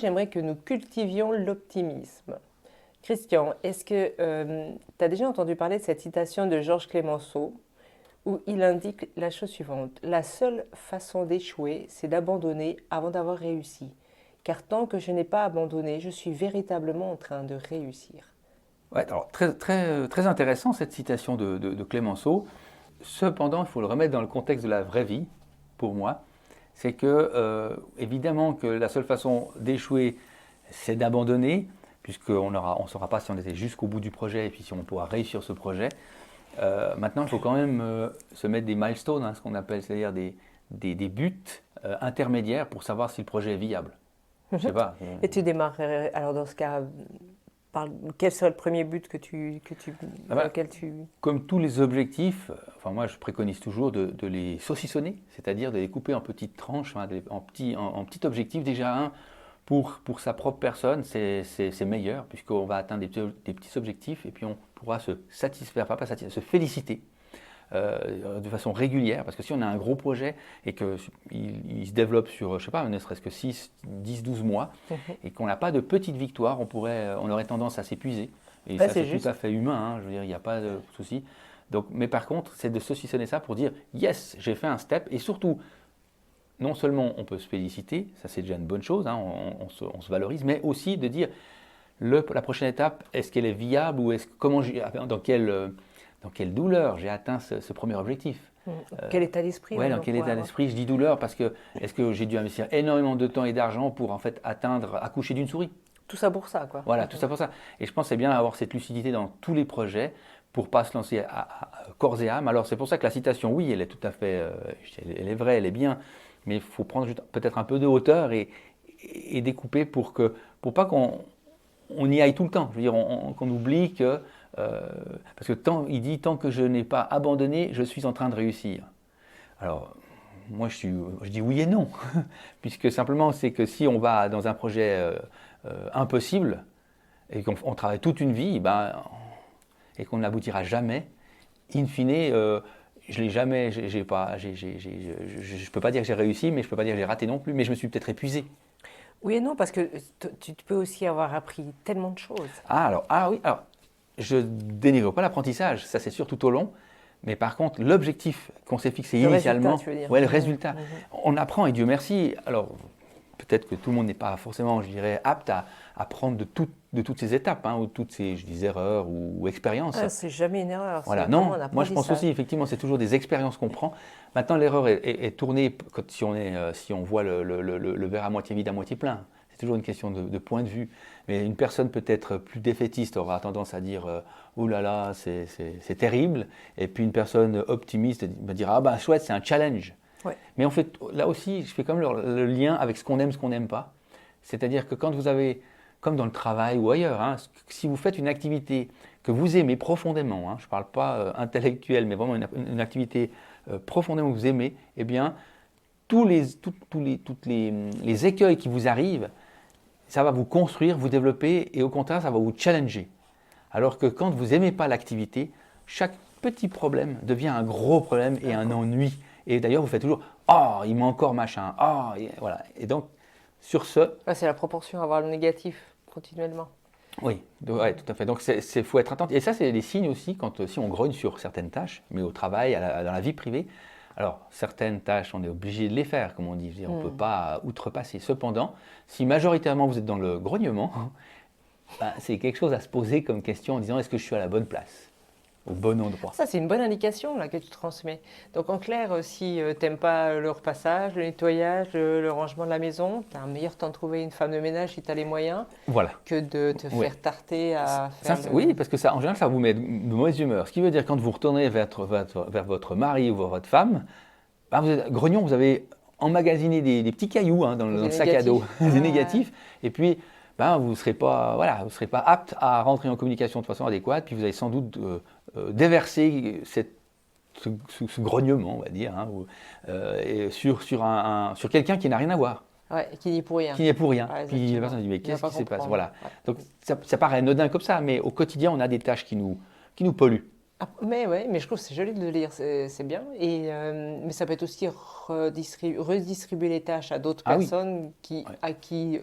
j'aimerais que nous cultivions l'optimisme. Christian, est-ce que tu as déjà entendu parler de cette citation de Georges Clemenceau où il indique la chose suivante: la seule façon d'échouer, c'est d'abandonner avant d'avoir réussi. Car tant que je n'ai pas abandonné, je suis véritablement en train de réussir. Ouais, alors très intéressant cette citation de Clémenceau. Cependant, il faut le remettre dans le contexte de la vraie vie, pour moi. C'est que, évidemment, que la seule façon d'échouer, c'est d'abandonner, puisqu'on ne saura pas si on était jusqu'au bout du projet et puis si on pourra réussir ce projet. Maintenant, il faut quand même se mettre des milestones, hein, ce qu'on appelle, c'est-à-dire des buts intermédiaires pour savoir si le projet est viable. Je sais pas. Et tu démarres, alors dans ce cas, quel serait le premier but dans lequel tu... Comme tous les objectifs, enfin moi je préconise toujours de les saucissonner, c'est-à-dire de les couper en petites tranches, hein, en petits objectifs. Déjà un, pour sa propre personne, c'est meilleur, puisqu'on va atteindre des petits objectifs et puis on pourra se satisfaire, pas satisfaire, se féliciter de façon régulière, parce que si on a un gros projet et qu'il se développe sur, je sais pas, ne serait-ce que 6, 10, 12 mois, et qu'on n'a pas de petites victoires, on aurait tendance à s'épuiser. Et ça, c'est tout à fait humain, hein, je veux dire, il n'y a pas de souci. Donc, mais par contre, c'est de saucissonner ça pour dire, yes, j'ai fait un step, et surtout, non seulement on peut se féliciter, ça c'est déjà une bonne chose, hein, on se valorise, mais aussi de dire, la prochaine étape, est-ce qu'elle est viable, ou dans quelle douleur j'ai atteint ce premier objectif. Quel état d'esprit? Ouais, dans quel état d'esprit? Je dis douleur parce que est-ce que j'ai dû investir énormément de temps et d'argent pour en fait accoucher d'une souris? Tout ça pour ça, quoi. Voilà, tout ça pour ça. Et je pense que c'est bien d'avoir cette lucidité dans tous les projets pour ne pas se lancer à corps et âme. Alors c'est pour ça que la citation, oui, elle est tout à fait, elle est vraie, elle est bien, mais il faut prendre peut-être un peu de hauteur et découper pour pas qu'on y aille tout le temps. Je veux dire, qu'on oublie que parce que il dit tant que je n'ai pas abandonné, je suis en train de réussir. Alors, moi je dis oui et non, puisque simplement c'est que si on va dans un projet impossible et qu'on travaille toute une vie, et qu'on n'aboutira jamais, in fine, je l'ai jamais, je peux pas dire que j'ai réussi, mais je peux pas dire que j'ai raté non plus, mais je me suis peut-être épuisé. Oui et non, parce que tu peux aussi avoir appris tellement de choses. Ah oui, alors je dénigre pas l'apprentissage, ça c'est sûr tout au long, mais par contre l'objectif qu'on s'est fixé initialement, résultat, tu veux dire. Ouais, le résultat, on apprend et Dieu merci. Alors peut-être que tout le monde n'est pas forcément, je dirais, apte à apprendre de toutes ces étapes, hein, ou toutes ces, je dis, erreurs ou expériences. C'est jamais une erreur. Voilà, non, moi je pense aussi, effectivement, c'est toujours des expériences qu'on prend. Maintenant, l'erreur est tournée si on voit le verre à moitié vide, à moitié plein. C'est toujours une question de point de vue. Mais une personne peut-être plus défaitiste aura tendance à dire oh là là, c'est terrible. Et puis une personne optimiste va dire ah ben chouette, c'est un challenge. Ouais. Mais là aussi, je fais comme le lien avec ce qu'on n'aime pas. C'est-à-dire que quand vous avez, comme dans le travail ou ailleurs, hein, si vous faites une activité que vous aimez profondément, hein, je ne parle pas intellectuelle, mais vraiment une activité profondément que vous aimez, eh bien, tous les écueils qui vous arrivent, ça va vous construire, vous développer et au contraire, ça va vous challenger. Alors que quand vous n'aimez pas l'activité, chaque petit problème devient un gros problème et un ennui. Et d'ailleurs, vous faites toujours « Oh, il m'a encore machin. Oh, voilà. » Et donc, sur ce… C'est la proportion à avoir le négatif continuellement. Oui, ouais, tout à fait. Donc, il faut être attentif. Et ça, c'est des signes aussi si on grogne sur certaines tâches, mais au travail, dans la vie privée. Alors, certaines tâches, on est obligé de les faire, comme on dit. On ne peut pas outrepasser. Cependant, si majoritairement vous êtes dans le grognement, c'est quelque chose à se poser comme question en disant est-ce que je suis à la bonne place, au bon endroit. Ça, c'est une bonne indication là, que tu transmets. Donc, en clair, si tu n'aimes pas le repassage, le nettoyage, le rangement de la maison, tu as un meilleur temps de trouver une femme de ménage si tu as les moyens que de te faire tarter à faire… Oui, parce que ça, en général, ça vous met de mauvaise humeur. Ce qui veut dire quand vous retournez vers votre mari ou votre femme, vous êtes grognon, vous avez emmagasiné des petits cailloux dans le sac à dos, des négatifs, et puis vous ne serez pas apte à rentrer en communication de façon adéquate, puis vous allez sans doute déverser ce grognement, on va dire, sur quelqu'un qui n'a rien à voir. Ouais, qui n'y est pour rien. Qui n'y est pour rien. Ouais, puis la personne dit mais qu'est-ce qui se passe? Voilà. Ouais. Donc ça paraît anodin comme ça, mais au quotidien on a des tâches qui nous polluent. Mais je trouve que c'est joli de le lire, c'est bien. Mais ça peut être aussi redistribuer les tâches à d'autres personnes à qui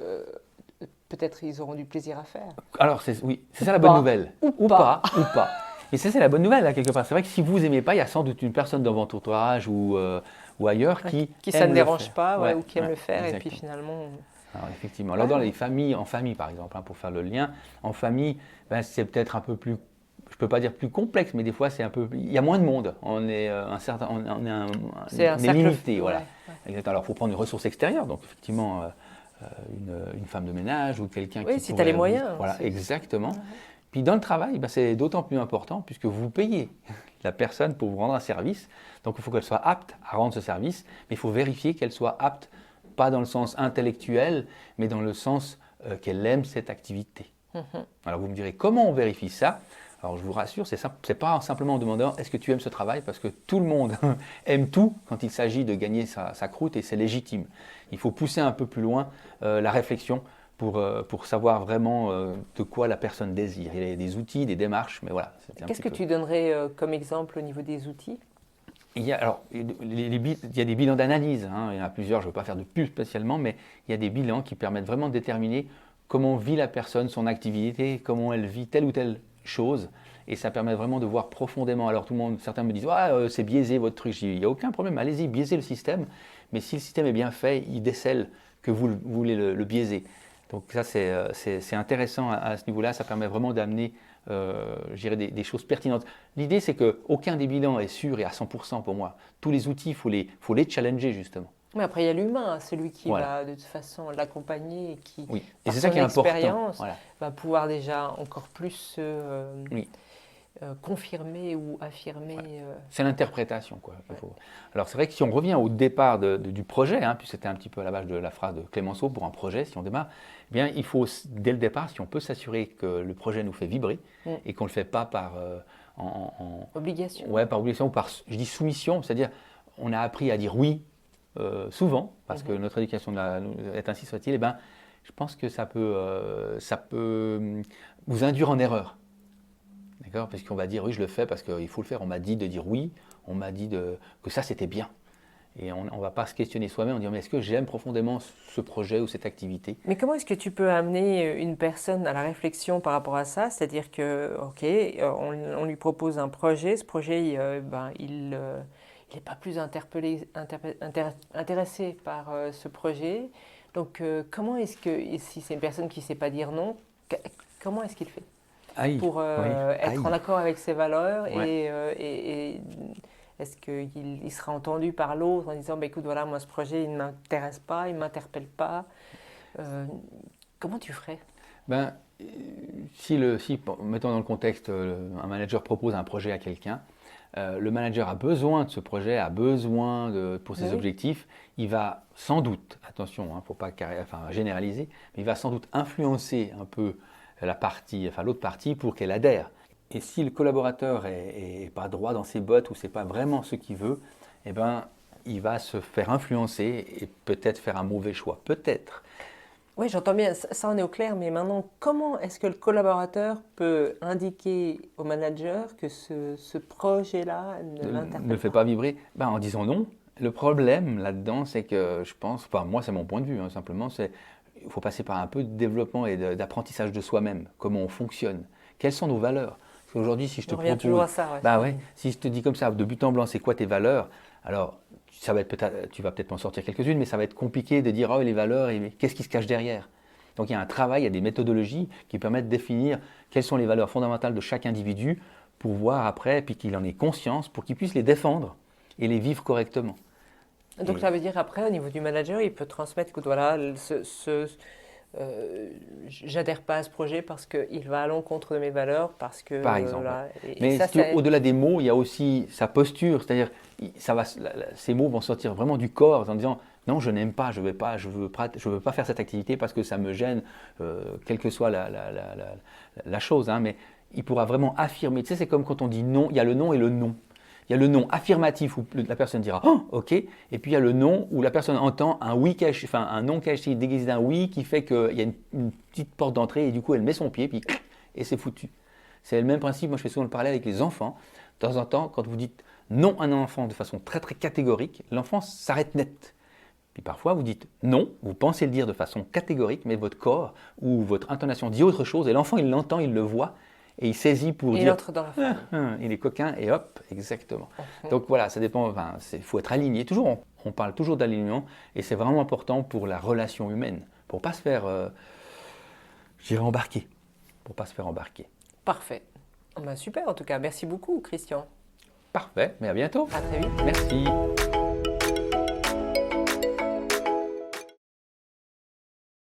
peut-être ils auront du plaisir à faire. Alors, oui, c'est ça la Pas. bonne nouvelle. Ou pas. Ou pas. Et ça, c'est la bonne nouvelle, là, quelque part. C'est vrai que si vous n'aimez pas, il y a sans doute une personne dans votre entourage ou ailleurs qui ça aime ne le dérange faire. pas, Ouais, ou qui aime ouais, le faire, et puis exactement. finalement... Alors, effectivement. Alors, dans les familles, en famille, par exemple, hein, pour faire le lien, en famille, ben, c'est peut-être un peu plus, je ne peux pas dire plus complexe, mais des fois, il y a moins de monde. On est, C'est un on est cercle... limité, voilà. ouais. Exactement. Alors, il faut prendre une ressource extérieure. Donc, effectivement, une femme de ménage ou quelqu'un Oui, qui si tu as les pourrait vous... moyens. Voilà, exactement. Ouais. Puis dans le travail, ben, c'est d'autant plus important puisque vous payez la personne pour vous rendre un service. Donc il faut qu'elle soit apte à rendre ce service, mais il faut vérifier qu'elle soit apte, pas dans le sens intellectuel, mais dans le sens qu'elle aime cette activité. Alors vous me direz, comment on vérifie ça? Alors je vous rassure, c'est pas simplement en demandant est-ce que tu aimes ce travail, parce que tout le monde aime tout quand il s'agit de gagner sa croûte et c'est légitime. Il faut pousser un peu plus loin la réflexion pour savoir vraiment de quoi la personne désire. Il y a des outils, des démarches, mais voilà. Qu'est-ce que tu donnerais comme exemple au niveau des outils? Il y a des bilans d'analyse, hein, il y en a plusieurs, je ne veux pas faire de pub spécialement, mais il y a des bilans qui permettent vraiment de déterminer comment vit la personne, son activité, comment elle vit telle ou telle chose, et ça permet vraiment de voir profondément. Alors certains me disent c'est biaisé votre truc, je dis, il n'y a aucun problème, allez-y, biaisez le système, mais si le système est bien fait, il décèle que vous voulez le biaiser. Donc ça c'est intéressant à ce niveau-là, ça permet vraiment d'amener je dirais des choses pertinentes. L'idée, c'est qu'aucun des bilans est sûr et à 100% pour moi. Tous les outils, il faut les challenger, justement. Mais après, il y a l'humain, celui qui Voilà. va de toute façon l'accompagner et qui, Oui. Et par c'est ça son qui est important. expérience, Voilà. va pouvoir déjà encore plus se Oui. confirmer ou affirmer. C'est l'interprétation, quoi. Alors, c'est vrai que si on revient au départ du projet, hein, puis c'était un petit peu à la base de la phrase de Clémenceau pour un projet, si on démarre, eh bien, il faut, dès le départ, si on peut s'assurer que le projet nous fait vibrer et qu'on ne le fait pas par obligation. Ouais, par obligation ou par, je dis soumission, c'est-à-dire on a appris à dire oui souvent, parce que notre éducation est ainsi soit-il, eh ben, je pense que ça peut vous induire en erreur. D'accord? Parce qu'on va dire oui, je le fais parce qu'il faut le faire. On m'a dit de dire oui, on m'a dit que ça c'était bien. Et on ne va pas se questionner soi-même en disant mais est-ce que j'aime profondément ce projet ou cette activité? Mais comment est-ce que tu peux amener une personne à la réflexion par rapport à ça? C'est-à-dire que, ok, on lui propose un projet, ce projet, il n'est pas plus intéressé par ce projet. Donc, comment est-ce que, si c'est une personne qui ne sait pas dire non, comment est-ce qu'il fait pour être en accord avec ses valeurs et est-ce qu'il sera entendu par l'autre en disant écoute, voilà, moi ce projet il ne m'intéresse pas, il ne m'interpelle pas. Comment tu ferais? Mettons dans le contexte, un manager propose un projet à quelqu'un, le manager a besoin de ce projet, a besoin pour ses objectifs, il va sans doute, attention, il ne faut pas généraliser, mais il va sans doute influencer un peu l'autre partie pour qu'elle adhère. Et si le collaborateur est pas droit dans ses bottes ou c'est pas vraiment ce qu'il veut, eh ben, il va se faire influencer et peut-être faire un mauvais choix. Peut-être. Oui, j'entends bien, ça on est au clair, mais maintenant, comment est-ce que le collaborateur peut indiquer au manager que ce projet-là ne l'interpelle ne le fait pas vibrer? En disant non. Le problème là-dedans, c'est que je pense, moi c'est mon point de vue, hein, simplement, il faut passer par un peu de développement et d'apprentissage de soi-même, comment on fonctionne, quelles sont nos valeurs. Parce qu'aujourd'hui, si je te propose, toujours à ça, ouais. Si je te dis comme ça, de but en blanc, c'est quoi tes valeurs? Alors, tu vas peut-être m'en sortir quelques-unes, mais ça va être compliqué de dire les valeurs, et qu'est-ce qui se cache derrière? Donc il y a un travail, il y a des méthodologies qui permettent de définir quelles sont les valeurs fondamentales de chaque individu pour voir après, puis qu'il en ait conscience, pour qu'il puisse les défendre et les vivre correctement. Donc ça veut dire après, au niveau du manager, il peut transmettre, écoute, voilà, j'adhère pas à ce projet parce qu'il va à l'encontre de mes valeurs, parce que... Par exemple. Mais au-delà des mots, il y a aussi sa posture, c'est-à-dire ces mots vont sortir vraiment du corps en disant non, je n'aime pas, je veux pas faire cette activité parce que ça me gêne, quelle que soit la chose, hein, mais il pourra vraiment affirmer. Tu sais, c'est comme quand on dit non, il y a le non et le non. Il y a le non affirmatif où la personne dira oh, ok, et puis il y a le non où la personne entend un oui caché, un non caché déguisé d'un oui qui fait qu'il y a une petite porte d'entrée et du coup elle met son pied et c'est foutu. C'est le même principe. Moi je fais souvent le parallèle avec les enfants. De temps en temps, quand vous dites non à un enfant de façon très très catégorique, l'enfant s'arrête net. Puis parfois, vous dites non, vous pensez le dire de façon catégorique, mais votre corps ou votre intonation dit autre chose, et l'enfant, il l'entend, il le voit, et il saisit pour Il dire entre dans la famille. il est coquin, et hop, exactement. Donc voilà, ça dépend, il faut être aligné. Toujours, on parle toujours d'alignement, et c'est vraiment important pour la relation humaine, pour ne pas se faire, je dirais, embarquer. Pour pas se faire embarquer. Parfait. Super en tout cas. Merci beaucoup, Christian. Parfait, mais à bientôt. À très vite. Merci.